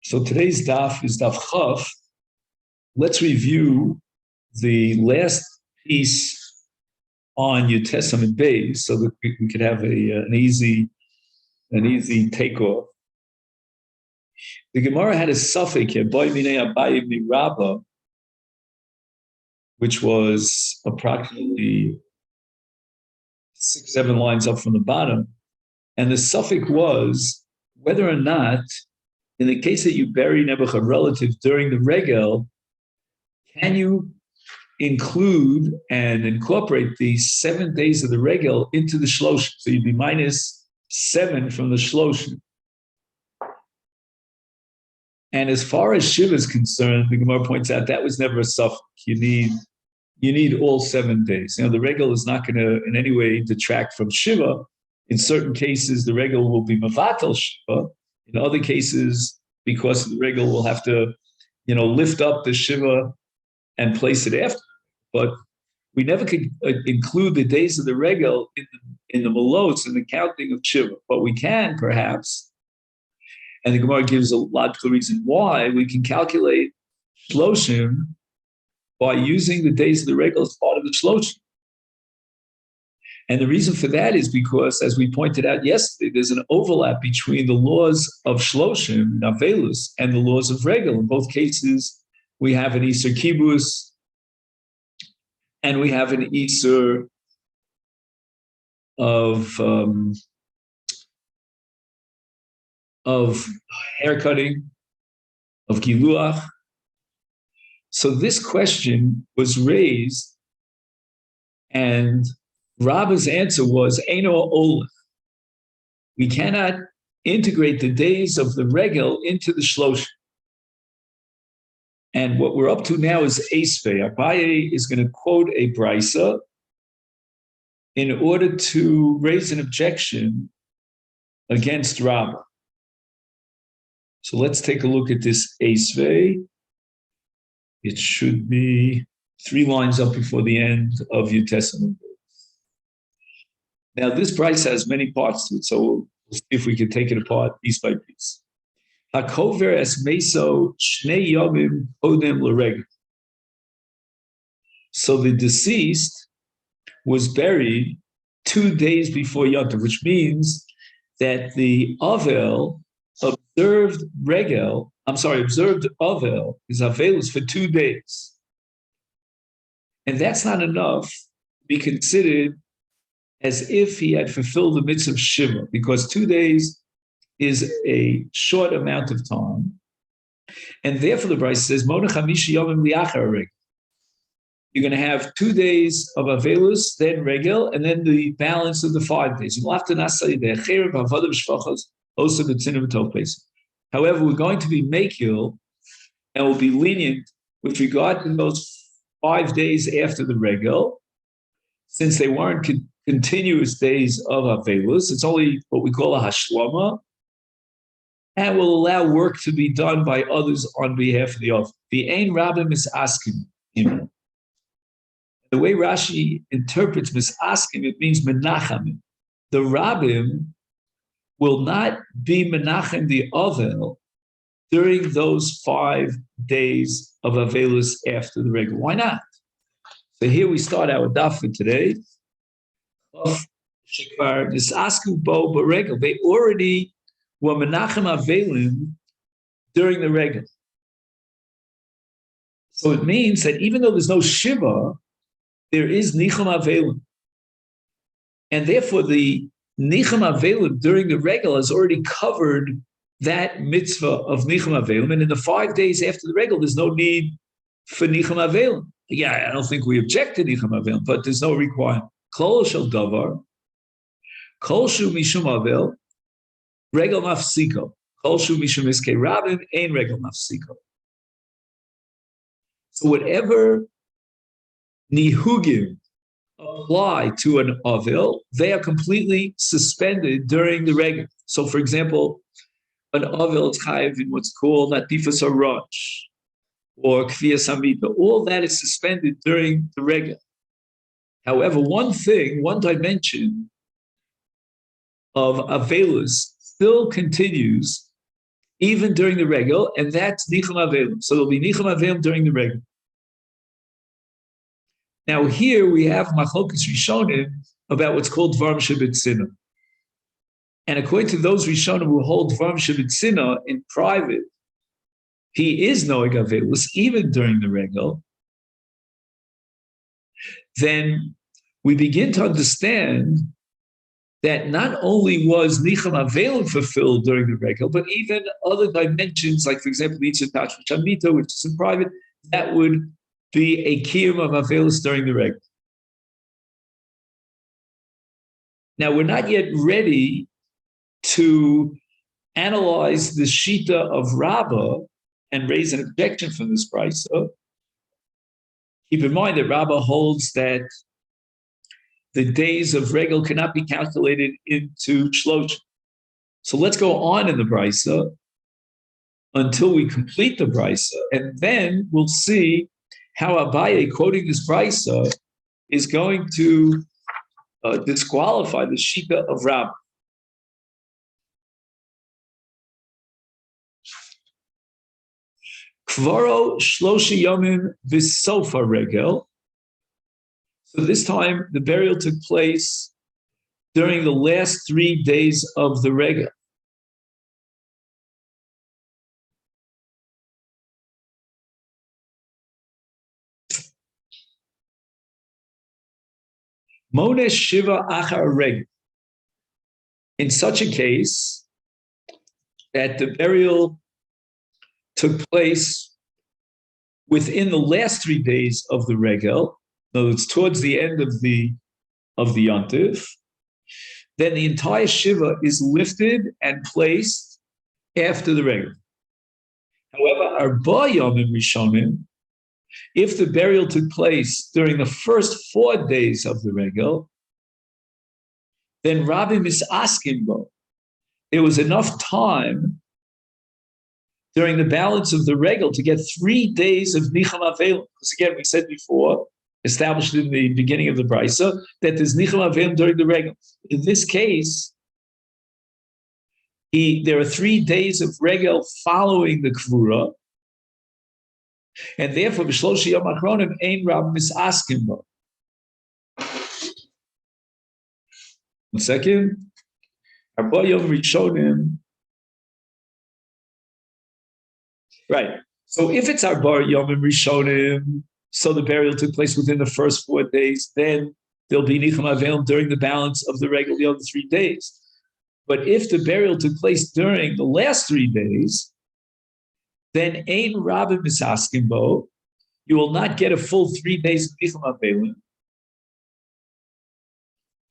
So today's daf is daf chaf. Let's review the last piece on New Testament Bays so that we could have an easy takeoff. The Gemara had a suffix here, boy minei abayi mirabba, which was approximately 6-7 lines up from the bottom. And the suffix was whether or not, in the case that you bury Nebuchadnezzar relative during the regel, can you include and incorporate the 7 days of the regel into the shloshim? So you'd be -7 from the shloshim. And as far as Shiva is concerned, the Gemara points out that was never a suffix. You need all 7 days. The regel is not going to in any way detract from Shiva. In certain cases, the regel will be mavatal Shiva. In other cases, because the regel will have to, lift up the Shiva and place it after. But we never could include the days of the regel in the malos, in the counting of Shiva. But we can, perhaps, and the Gemara gives a logical reason why, we can calculate shloshim by using the days of the regel as part of the shloshim. And the reason for that is because, as we pointed out yesterday, there's an overlap between the laws of shloshim, navelus, and the laws of regel. In both cases, we have an Isur Kibus, and we have an Isur of haircutting, of giluach. So this question was raised, and Rabba's answer was, Eino Olech. We cannot integrate the days of the regel into the shloshim. And what we're up to now is Esvei. Abaye is going to quote a brisa in order to raise an objection against Rabba. So let's take a look at this Esvei. It should be 3 lines up before the end of your Testament. Now, this brisa has many parts to it, so we'll see if we can take it apart piece by piece. Hakover es meso shnei yomim odem l'regel. So the deceased was buried 2 days before Yom Tov, which means that the Avel observed Avel, his Avelus for 2 days. And that's not enough to be considered as if he had fulfilled the mitzvah of Shiva, because 2 days is a short amount of time. And therefore the Brisa says, Mona chamisha yomim liachar regel. You're going to have 2 days of Avelus, then regel, and then the balance of the 5 days. However, we're going to be makil, and we'll be lenient with regard to those 5 days after the regel, since they weren't continuous days of Avelus. It's only what we call a hashlama, and will allow work to be done by others on behalf of the other. The Ein Rabbim is asking him. The way Rashi interprets misaskim, it means menachem. The Rabbim will not be menachem the Avel during those 5 days of Avelus after the regel. Why not? So here we start our daf for today. They already were menachem Avelim during the regel. So it means that even though there's no Shiva, there is Nicham Avelim. And therefore the Nicham Avelim during the regel has already covered that mitzvah of Nicham Avelim. And in the 5 days after the regel, there's no need for Nicham Avelim. Yeah, I don't think we object to Nicham Avelim, but there's no requirement. Kol shel davar, kol shu mishum Avel, regel mafsiko. Kol shu mishum iskei rabim, ein regel mafsiko. So whatever nihugim apply to an avil, they are completely suspended during the regel. So, for example, an avil is chayiv in what's called natifas harash or kviyas hamita. All that is suspended during the regel. However, one dimension of avelus still continues even during the regel, and that's nichum avelim. So there'll be nichum avelim during the regel. Now here we have machlokas rishonim about what's called dvarim shebetzina. And according to those rishonim who hold dvarim shebetzina in private, he is noeg avelus even during the regel. Then we begin to understand that not only was nichum avelim fulfilled during the regel, but even other dimensions, like for example, mitzvah tashmish hamita, which is in private, that would be a kiyum of avelus during the regel. Now we're not yet ready to analyze the shita of Rabbah and raise an objection from this brisa. Keep in mind that Rabbah holds that the days of regel cannot be calculated into shlosh. So let's go on in the brisa until we complete the brisa, and then we'll see how Abaye, quoting this brisa, is going to disqualify the shita of Rabbah. Kvaro shloshi yomim v'sofa regel. So this time the burial took place during the last 3 days of the regel. Mone shiva achar regel. In such a case, that the burial took place within the last 3 days of the regel, in other words, towards the end of the yontif, then the entire shiva is lifted and placed after the regel. However, arba yomim rishonim, if the burial took place during the first 4 days of the regel, then Rabbi misaskim bo. There was enough time during the balance of the regel to get 3 days of nichum avelim. Because again, we said before, established in the beginning of the brisa, that there's nichum avelim during the regel. In this case, there are 3 days of regel following the kvura, and therefore, b'shloshi yom achronim ein rab misaskim bo. 1 second. Arba yom rishonim. Right. So if it's arba yom rishonim, so the burial took place within the first 4 days, then there'll be nichum avelim during the balance of the regel the other 3 days. But if the burial took place during the last 3 days, then ein rabbi misaskim bo, you will not get a full 3 days of nichum avelim.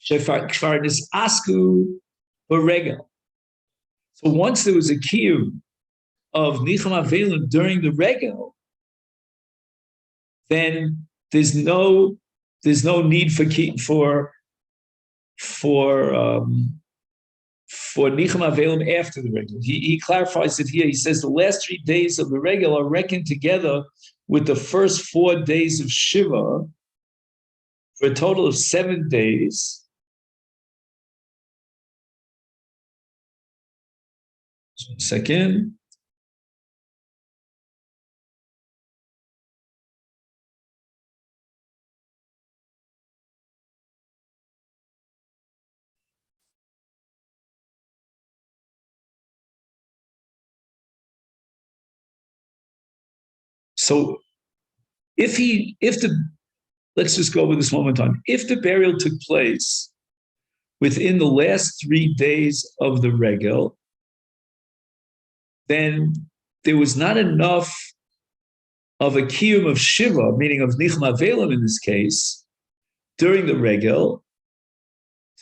Shefar nisasku b'regel. So once there was a kiyum of nichum avelim during the regel, then there's no need for nichum avelim after the regel. He clarifies it here. He says the last 3 days of the regel are reckoned together with the first 4 days of Shiva for a total of 7 days. Just 1 second. So let's just go over this one more time. If the burial took place within the last 3 days of the regel, then there was not enough of a kiyum of shiva, meaning of nichum avelim in this case, during the regel,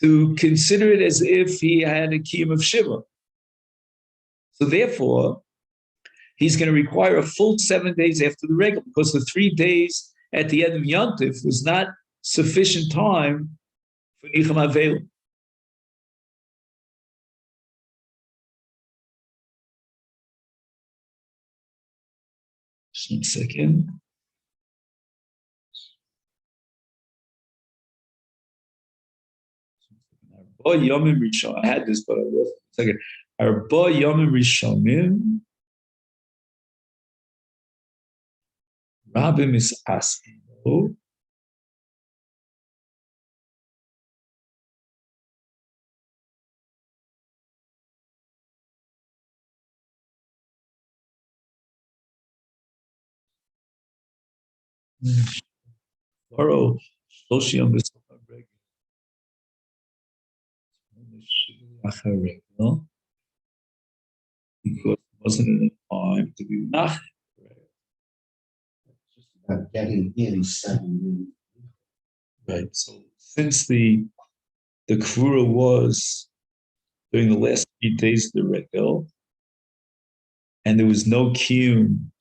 to consider it as if he had a kiyum of shiva. So therefore, he's going to require a full 7 days after the regel, because the 3 days at the end of Yontif was not sufficient time for nichum avelim. Just 1 second. Oh, Yomi Rishon. I had this, but I lost it. 1 second. Arba Yomim Rishonim, Rabim is asking, Oro, Shloshim Acharek, because it wasn't enough time to be nach. Getting in 7 Right. So since the Kvura was during the last 3 days of the regel, and there was no kiyum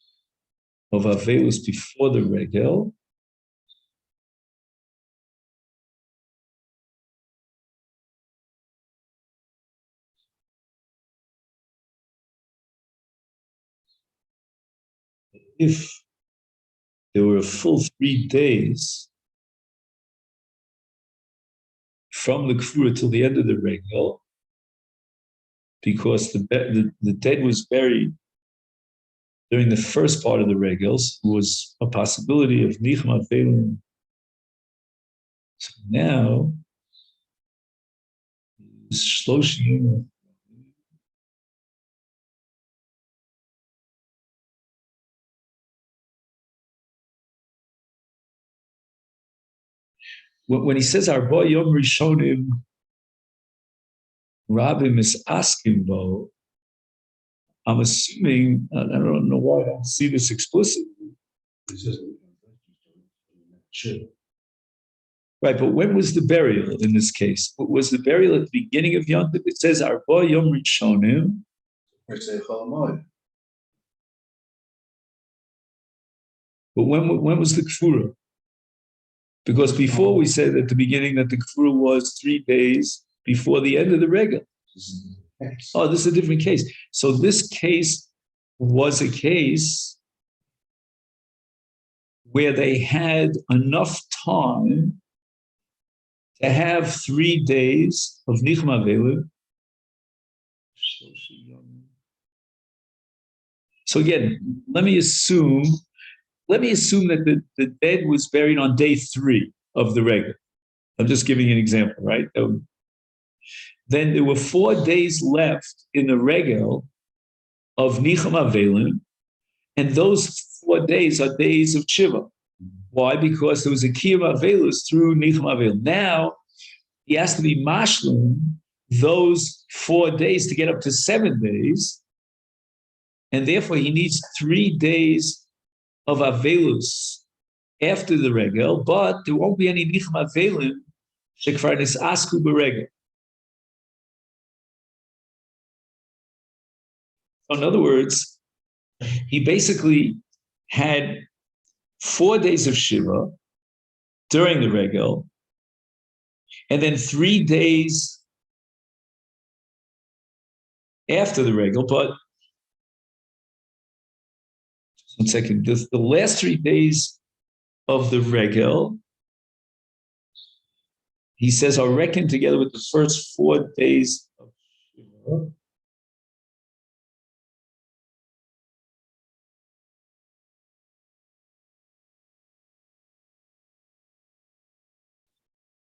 of Avelus before the regel, if there were a full 3 days from the Kvura till the end of the regel, because the dead was buried during the first part of the regels, was a possibility of Nichma Velim. So now, Shloshim, when he says Arba Yom Rishonim, Rabim is asking about, I'm assuming, I don't know why I don't see this explicitly. Right, but when was the burial in this case? Was the burial at the beginning of Yom Tov? It says Arba Yom Rishonim. But when was the Kfura? Because before we said at the beginning that the Kfura was 3 days before the end of the regel. Oh, this is a different case. So this case was a case where they had enough time to have 3 days of Nichma Velim. So again, let me assume that the dead was buried on day 3 of the regel. I'm just giving you an example, right? Then there were 4 days left in the regel of Nichama Velim, and those 4 days are days of Shiva. Why? Because there was a Kiyam Avelus through Nichama Velim. Now, he has to be mashlim those 4 days to get up to 7 days, and therefore he needs 3 days of Avelus after the regel, but there won't be any Nichama Velim shekvar nisasku beregel. In other words, he basically had 4 days of Shiva during the regel, and then 3 days after the regel. But just 1 second, the last 3 days of the regel, he says, are reckoned together with the first 4 days of Shiva.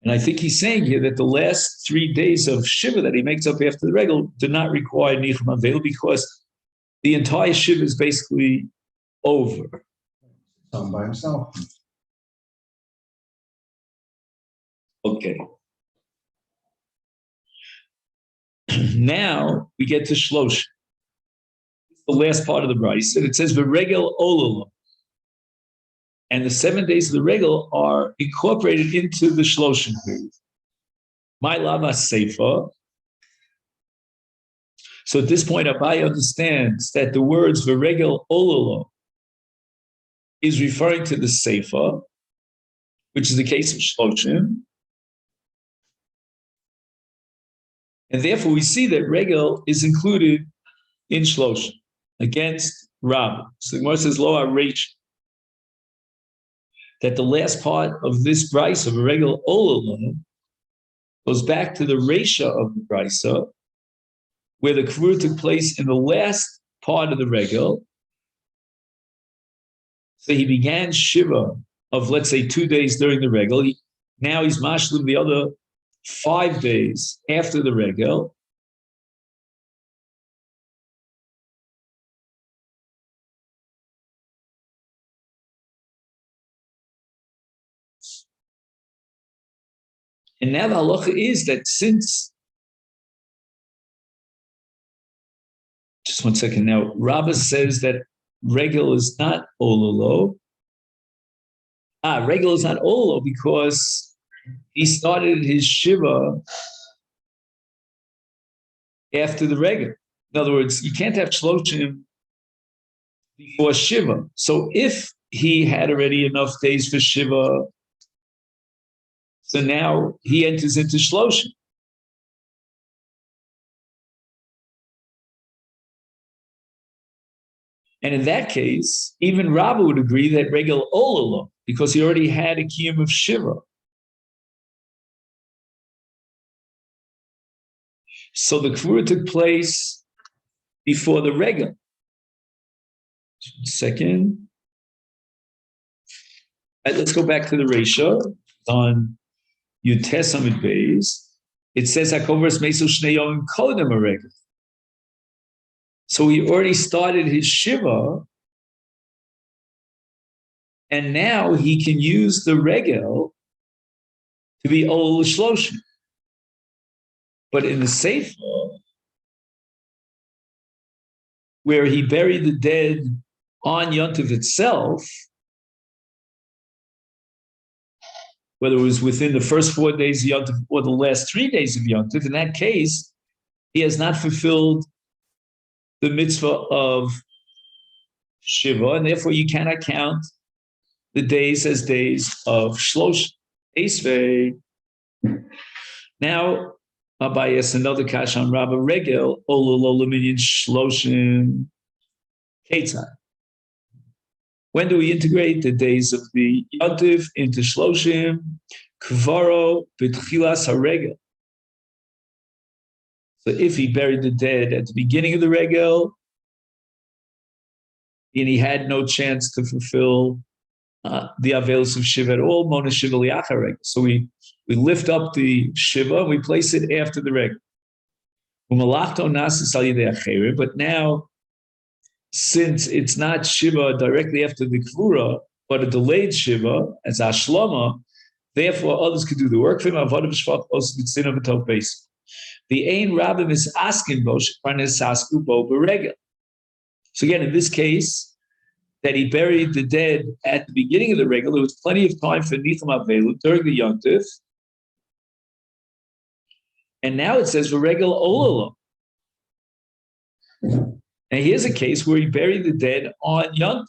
And I think he's saying here that the last 3 days of Shiva that he makes up after the regel do not require Nichma Veil because the entire Shiva is basically over. Done by himself. Okay. Now we get to Shlosh. The last part of the Bryce, and it says the regel ololo. And the 7 days of the regel are incorporated into the Shloshim period. My lava seifa. So at this point, Abai understands that the words "v'regel ololo" is referring to the seifa, which is the case of Shloshim, and therefore we see that regel is included in Shloshim against Rab. So the Gemara says Lo HaReish, that the last part of this brisa of a regel ololo goes back to the Reisha of the brisa, where the kvura took place in the last part of the regel. So he began shiva of, let's say, 2 days during the regel. Now he's mashlim the other 5 days after the regel. And now the halacha is that since, just 1 second now, Rabbah says that regel is not ololo. Regel is not ololo because he started his shiva after the regel. In other words, you can't have shloshim before shiva. So if he had already enough days for shiva, so now he enters into shloshim. And in that case, even Rabbah would agree that regel ololo, because he already had a kiyum of shiva. So the kvura took place before the regel. Second. All right, let's go back to the ratio on Yutesamid Beis. It says Hakovers Meso Shnei Yomim Kodem a regel. So he already started his shiva, and now he can use the regel to be ol shloshim. But in the Sefer, where he buried the dead on Yontif itself, whether it was within the first 4 days of Yontif or the last 3 days of Yontif, in that case, he has not fulfilled the mitzvah of Shiva, and therefore you cannot count the days as days of Shlosh Esvei. Now, Abai asks another kash on Rabba Regel, Olololaminian Shloshim Ketzai. When do we integrate the days of the Yontif into Shloshim? Kvaro B'tchilas HaRegel. So if he buried the dead at the beginning of the regel, and he had no chance to fulfill the Avelos of Shiva at all, Mona Shiva Liachar regel. So we lift up the Shiva and we place it after the regel. But now, since it's not Shiva directly after the Kvura, but a delayed Shiva as Ashlama, therefore others could do the work for him. The Ein Rabbim is asking Bosh Parnesasku Bo Beregel. So again, in this case, that he buried the dead at the beginning of the regel, there was plenty of time for Nicham Avelu during the Yontif. And now it says Beregel Ololo. And here's a case where he buried the dead on Yontif.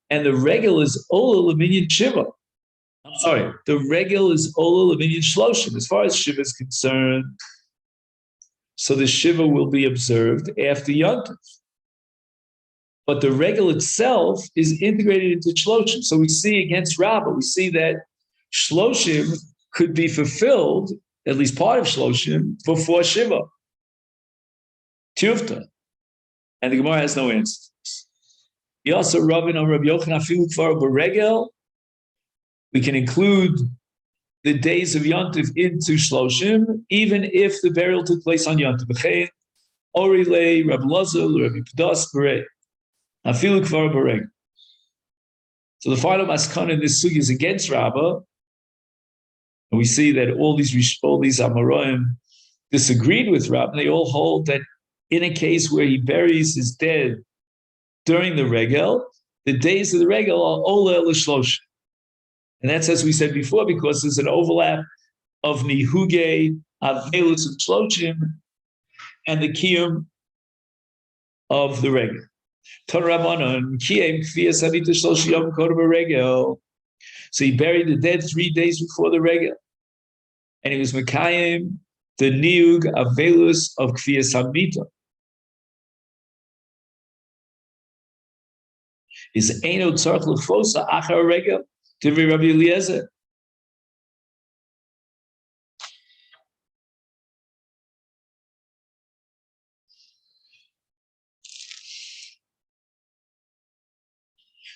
And the regel is Ololo Minyan Shiva. I'm sorry, the regel is Ola Laminian Shloshim, as far as Shiva is concerned. So the Shiva will be observed after Yontif. But the regel itself is integrated into Shloshim. So we see against Rabbah, we see that Shloshim could be fulfilled, at least part of Shloshim, before Shiva. Tuvta. And the Gemara has no answer. He also Rabbi on Rabbi Yochanan Afilu Kvar Beregel. We can include the days of Yontif into Shloshim, even if the burial took place on Yontif. Orile, Rabbi Lazar, Rabbi Padas, Berei. Afilu Kvar Bereg. So the final maskana in this sugi is against Rabbah, and we see that all these Amoraim disagreed with Rabbah. They all hold that in a case where he buries his dead during the regel, the days of the regel are Ola L'Shloshim. And that's, as we said before, because there's an overlap of Nihuge, Avelus, and Shloshim, and the Kiyum of the regel. So he buried the dead 3 days before the regel. And he was Mekayim, the Niug Avelus of Kfiyas Hamita. Is Eino Tzarch Lefosa Achar Regel. Divri Rabbi Eliezer.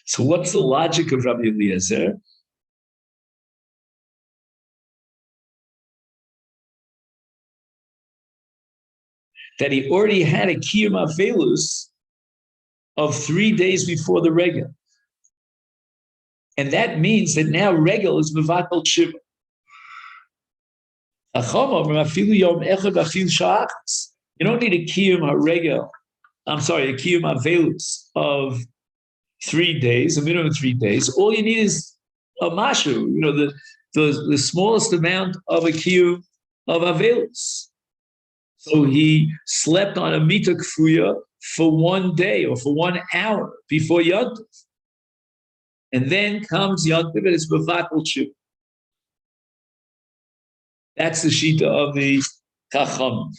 So what's the logic of Rabbi Eliezer? That he already had a kiyum avelus of 3 days before the regel. And that means that now regel is mevatel shiva. You don't need a kiyum haregel. I'm sorry, a kiyum avelus of 3 days, a minimum of 3 days. All you need is a mashu, the smallest amount of a kiyum of avelus. So he slept on a mita kfuya for 1 day or for 1 hour before Yontif. And then comes Yontif and it's mevatel shiva. That's the shita of the Chacham.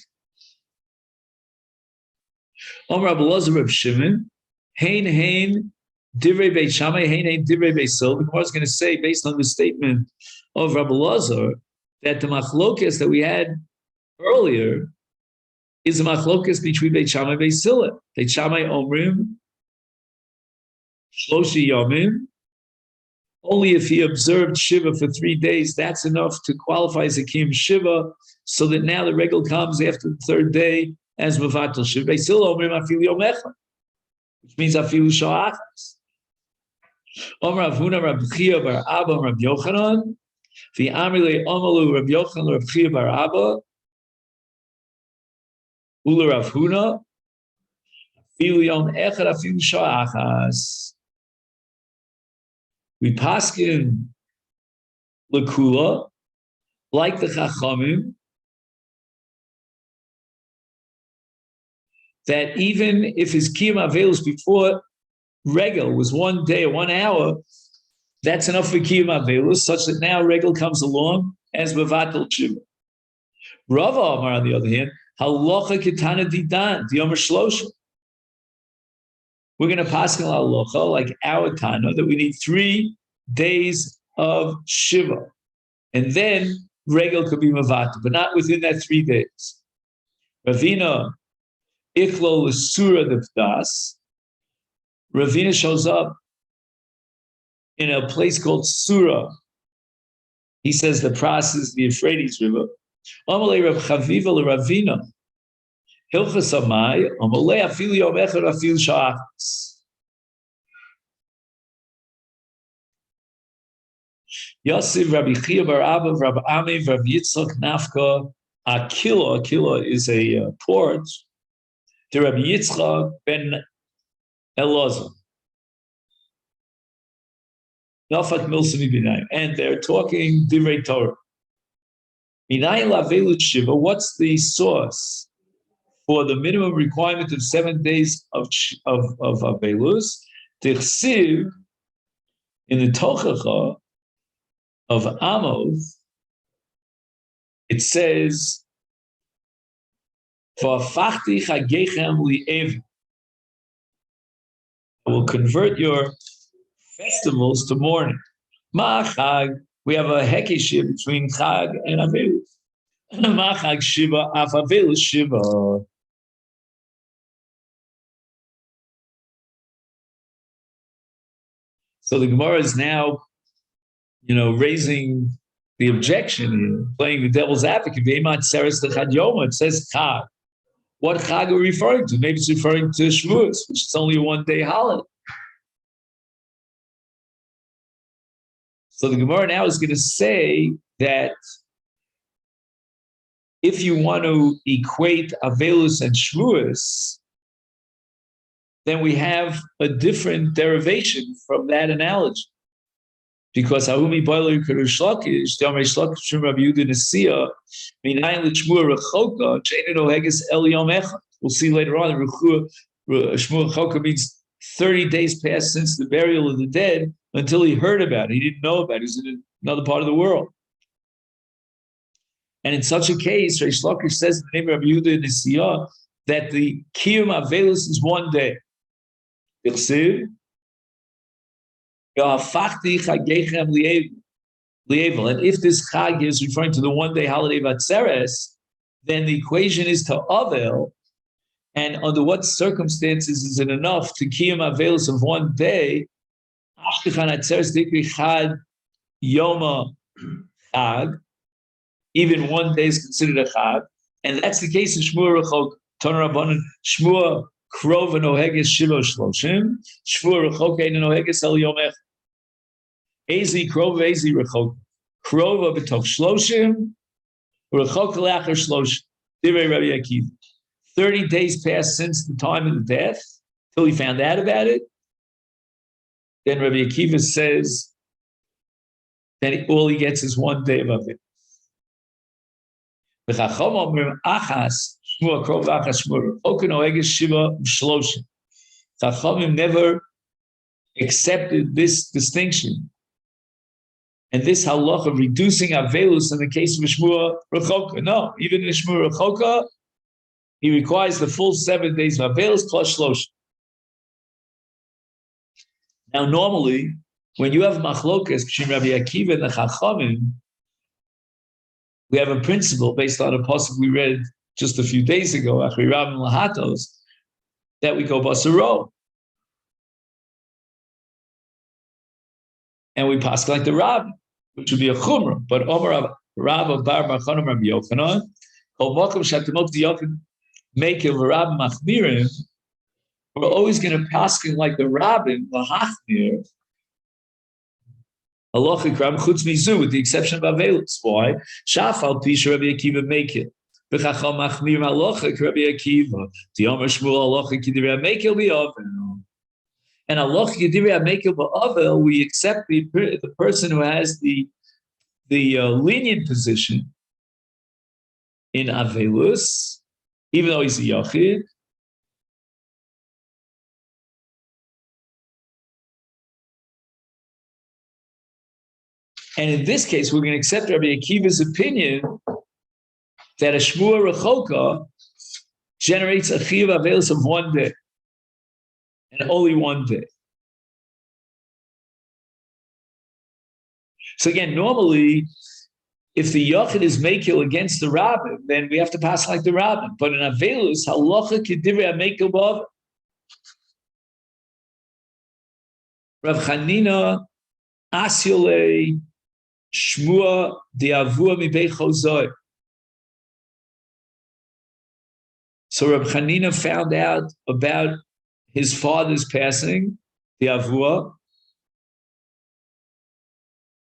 Omer Rabbi Elazar Reb Shimon, hein divrei Beit Shammai, hein divrei Beit Hillel. The Gemara is going to say, based on the statement of Rabbi Elazar, that the machlokes that we had earlier is a machlokes between Beit Shammai and Beit Hillel. Beit Shammai omrim shloshi yomim. Only if he observed Shiva for 3 days, that's enough to qualify as a Kiyum Shiva, so that now the regal comes after the 3rd day as Mevatel Shiva. Beit Hillel omrim afilu yom echad, which means afilu sha'achas. Omer Rav Huna Rab Chia bar Abba Rab Yochanan, v'amri le'omalu Rab Yochanan Rab Chia bar Abba, ula Rav Huna, afilu yom echad afilu sha'achas. We paskin lekula, like the Chachamim, that even if his kiyum avelus before regel was 1 day or 1 hour, that's enough for kiyum avelus, such that now regel comes along as mevatel shiva. Rava Amar, on the other hand, halacha ketana didan diyomer shlosha. We're going to pass on halacha like our Tana that we need 3 days of shiva, and then regel could be mavata, but not within that 3 days. Ravina ichlo l'sura d'pdas. Ravina shows up in a place called Sura. He says the process is the Euphrates River. Amalei Rav Chaviva l'Ravina. Hilchas Amai, Amalei afilu yom echad afilu sha'achas. Yosef Rabbi Chia bar Abba, Rabbi Ami, Rabbi Yitzchak Nafka, Akila. Akila is a port to Rabbi Yitzchak ben Elazar. Nafak Milsimi B'nai. And they're talking Divrei Torah. Minai Lavelu Shiva, what's the source for the minimum requirement of 7 days of Avelus? Tichsiv, in the Tochacha of Amos, it says, "V'afachti chagechem li'ev." I will convert your festivals to mourning. Ma'achag, we have a hekishah between Chag and Avelus. Ma'achag Shiva, af Avelus Shiva. So the Gemara is now, raising the objection here, playing the devil's advocate. It says Chag. What Chag are we referring to? Maybe it's referring to Shavuos, which is only a 1-day holiday. So the Gemara now is going to say that if you want to equate Avelus and Shavuos, then we have a different derivation from that analogy. Because Hahumi Boiler Kerush Lakish, Damei Shlakish from Rabbi Yehuda Nesiya, Minayin Lichmur Rechoka, Chainin Ohegis El Yom Echad. We'll see later on, Shmur Rechoka means 30 days passed since the burial of the dead until he heard about it. He didn't know about it. He was in another part of the world. And in such a case, Reish Lakish says in the name of Rabbi Yehuda Nesiya that the Kiyum Avelus is 1 day. And if this Chag is referring to the 1-day holiday of Atzeres, then the equation is to Avel. And under what circumstances is it enough to Kiyum Avelus of 1 day Ashkechan atzeres dikri chad yoma chag. Even one day is considered a chag, and that's the case in Shmur Rechok. Toner Rabbanan Shmur Krov and Oheges Shiva Shloshim. Shmur Rechok and Oheges El Yomech. Ezi Krov Ezi Rechok. Krova b'toch Shloshim. Rechok Leacher Shloshim. Divrei Rabbi Akiva. 30 days passed since the time of the death till he found out about it. Then Rabbi Akiva says that all he gets is 1 day of it. Chachamim never accepted this distinction and this halacha of reducing avelus in the case of Shmua Rechoka. No, even in Shmua Rechoka, he requires the full 7 days of avelus plus shlosh. Now, normally, when you have machlokas between Rabbi Akiva and the Chachamim, we have a principle based on a pasuk we read just a few days ago, Achri Rabim Lahatos, that we go basaro. And we pass like the Rab, which would be a chumrah. But Omar Rab of Bar Marchanim Rabbi Yochanan, Kol Mokum Shatamot Diyokin make a Rab Machmirim, we're always going to pass like the Rabbin Lahachmir, Halachic Rab Chutz Mizu, with the exception of Avelus. Why? Shafal Pisha Rabbi Akiva make it. B'chachal Machmir Halachic Rabbi Akiva. T'yomer Shmuel Halachic Yidiri Amekel B'Avel. And Halachic Yidiri Amekel B'Avel, we accept the person who has the lenient position in Avelus, even though he's a Yachid. And in this case, we're going to accept Rabbi Akiva's opinion that a Shmua Rechoka generates a Chiv Avelis of 1 day, and only 1 day. So again, normally, if the Yachid is Mekil against the Rabbin, then we have to pass like the Rabbin. But in Avelus, Halacha Kedivrei HaMekil B'Av. Rav Chanina Asyolei Shmua Diavua Mibei Chozoi. So Reb Chanina found out about his father's passing, Diavua,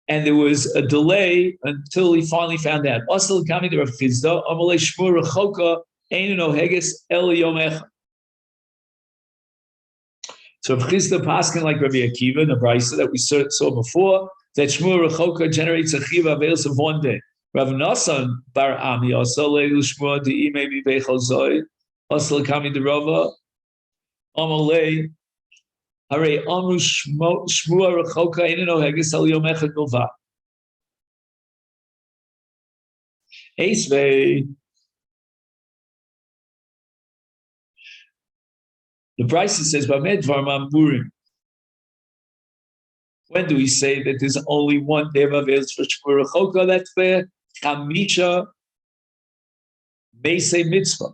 and there was a delay until he finally found out. Asal Kami de Rav Chizda, Amalei Shmua Rechoka Einu Noheges El Yom Echad. So Rav Chizda paskin like Rabbi Akiva, the brisa that we saw before, that Shmua Rechoka generates a chiv avelis of 1 day. Rav Nasan bar Ami also leilu Shmua de'imei mibei chozoi also kami derova amalei hare amru Shmua Rechoka einu noheges el yom echad bilvad. Eisvei. The brisa says Bamed Dvar Mamburim. When do we say that there's only 1 day of Avelis for Shmur Rechoka? That's the Chamisha Meisei Mitzvah.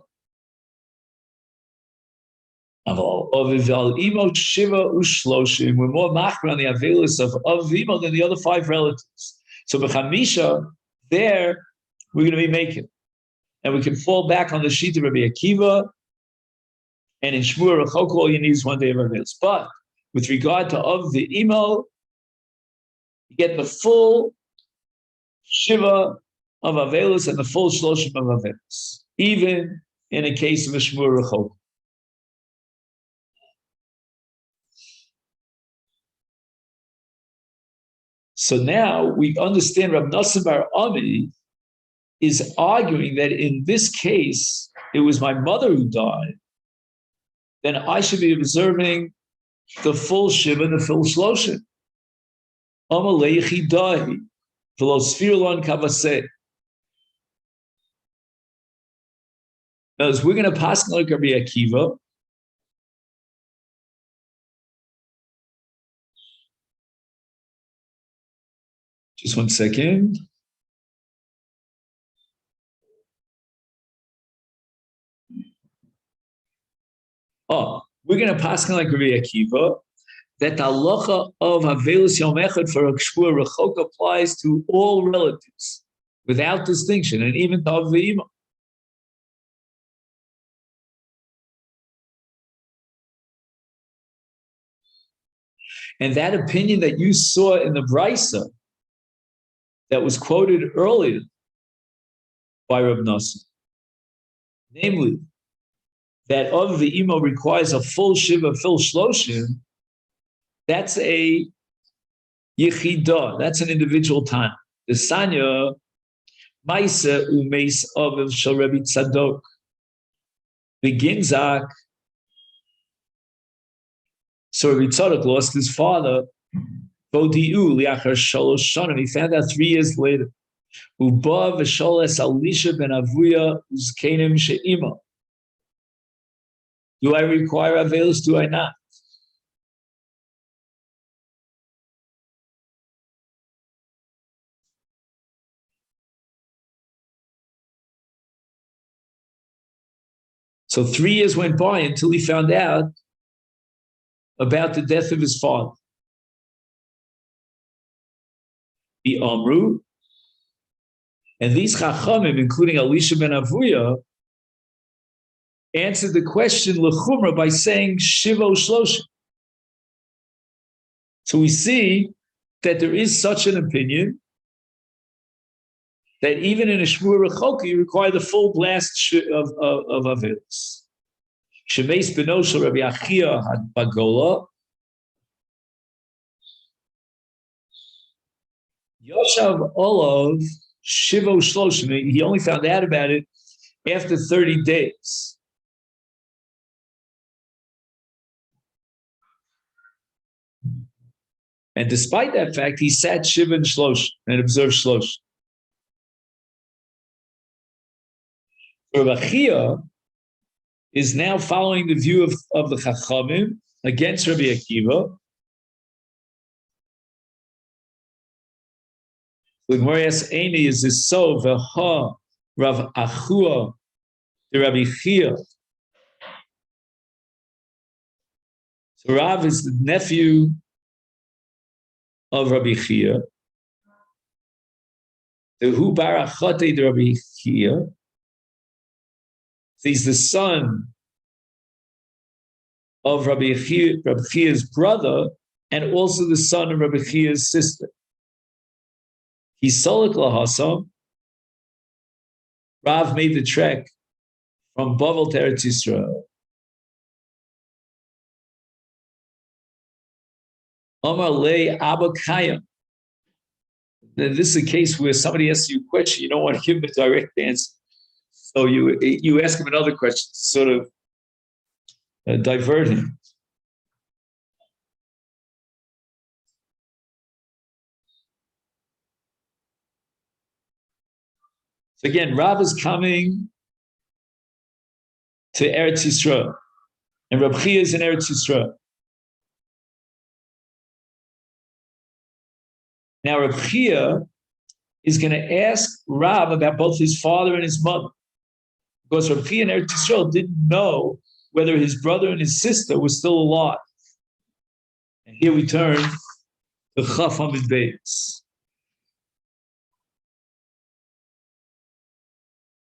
Ovival Imo Shiva Ushloshim. We're more machmer on the Avelis of Imo than the other 5 relatives. So B'Chamisha, there we're going to be making. And we can fall back on the sheet of Rabbi Akiva. And in Shmur Rechoka, all you need is 1 day of Avelis. But with regard to the Imo, you get the full Shiva of Avelis and the full Shloshim of Avelis, even in a case of a Shmur Rechoka. So now we understand Rav Nosson bar Ami is arguing that in this case, it was my mother who died, then I should be observing the full Shiva and the full Shloshim. Amalei Chidai, v'lo Sfirlon Kavaseh. Now, we're going to pass like Rabbi Akiva. Just 1 second. We're going to pass like Rabbi Akiva that the halacha of Havelus Yom Echad for a Shvua Rechok applies to all relatives without distinction, and even to Av V'Ima. And that opinion that you saw in the Brisa that was quoted earlier by Reb Nosson, namely that Av V'Ima requires a full Shiva, full Shloshim, that's a Yechidah, that's an individual time. The Sanya, Maisa Umeis Aviv Shel Rebbe Tzadok, Beginzak. So Rebbe Tzadok lost his father, Bodiu Liachar Shalosh Shanim. He found out 3 years later. Uba v'sholes Alisha ben Avuya Uzkenim She'ima. Do I require Avelis? Do I not? So 3 years went by until he found out about the death of his father. The Amru, and these Chachamim, including Alisha ben Avuya, answered the question L'chumra by saying Shivo Shloshim. So we see that there is such an opinion that even in a Shvua Rechok, you require the full blast of Avelis. Shemeis beno shel Rabbi Achia had Bagola. Yoshav Olav Shivo Shloshim. He only found out about it after 30 days. And despite that fact, he sat Shiva and Shlosh and observed Shlosh. Rabbi Achia is now following the view of the Chachamim against Rabbi Akiva. The Gemara asks, Eini is this so? V'ha Rav Achua the Rabbi Chia. So Rav is the nephew of Rabbi Chia. The Hu Barachate the Rabbi Chia. He's the son of Rabbi Chia's brother, and also the son of Rabbi Chia's sister. He's Solik Lahasam. Rav made the trek from Bavel to Eretz Yisrael. Amar Le Abba Kayam. This is a case where somebody asks you a question, you don't want to give them a direct answer. So you ask him another question to sort of divert him. So again, Rav is coming to Eretz Yisrael, and Reb Chia is in Eretz Yisrael. Now Reb Chia is going to ask Rav about both his father and his mother, because Reb Chia in Eretz Yisrael didn't know whether his brother and his sister were still alive. And here we turn to Chaf Hamid Beis.